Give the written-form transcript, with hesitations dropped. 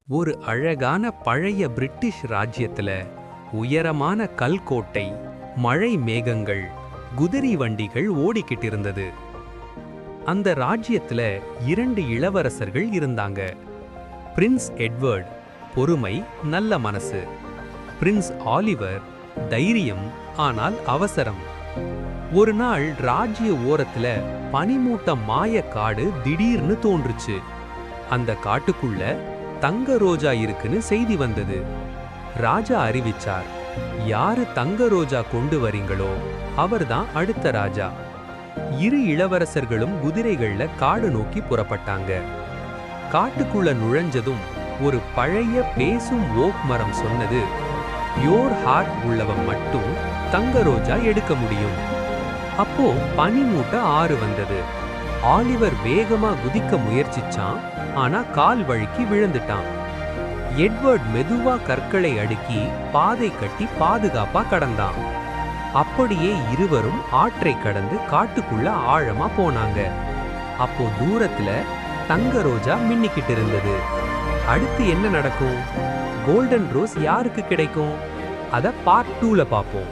ஒரு அழகான பழைய பிரிட்டிஷ் ராஜ்யத்துல உயரமான கல்கோட்டை, மழை மேகங்கள், குதிரை வண்டிகள் ஓடிக்கிட்டு இருந்தது. அந்த ராஜ்யத்துல 2 இளவரசர்கள் இருந்தாங்க. பிரின்ஸ் எட்வர்ட் பொறுமை, நல்ல மனசு. பிரின்ஸ் ஆலிவர் தைரியம், ஆனால் அவசரம். ஒரு நாள் ராஜ்ய ஓரத்துல பனிமூட்ட மாய காடு திடீர்னு தோன்றுச்சு. அந்த காட்டுக்குள்ள தங்க ரோஜா இருக்குன்னு செய்தி வந்தது. ராஜா அறிவிச்சார், யாரு தங்க ரோஜா கொண்டு வரீங்களோ அவர்தான் அடுத்த ராஜா. 2 இளவரசர்களும் குதிரைகள்ல காடு நோக்கி புறப்பட்டாங்க. காட்டுக்குள்ள நுழைஞ்சதும் ஒரு பழைய பேசும் ஓக் மரம் சொன்னது, பியோர் ஹார்ட் உள்ளவன் மட்டும் தங்க ரோஜா எடுக்க முடியும். அப்போ பனிமூட்ட ஆறு வந்தது. ஆலிவர் வேகமா குதிக்க முயற்சிச்சான், ஆனா கால் வழுக்கி விழுந்துட்டான். எட்வர்ட் மெதுவா கற்களை அடுக்கி பாதை கட்டி பாதுகாப்பா கடந்தான். அப்படியே இருவரும் ஆற்றை கடந்து காட்டுக்குள்ள ஆழமா போனாங்க. அப்போ தூரத்துல தங்க ரோஜா மின்னிக்கிட்டு இருந்தது. அடுத்து என்ன நடக்கும்? கோல்டன் ரோஸ் யாருக்கு கிடைக்கும்? அத பார்ட் 2ல பாப்போம்.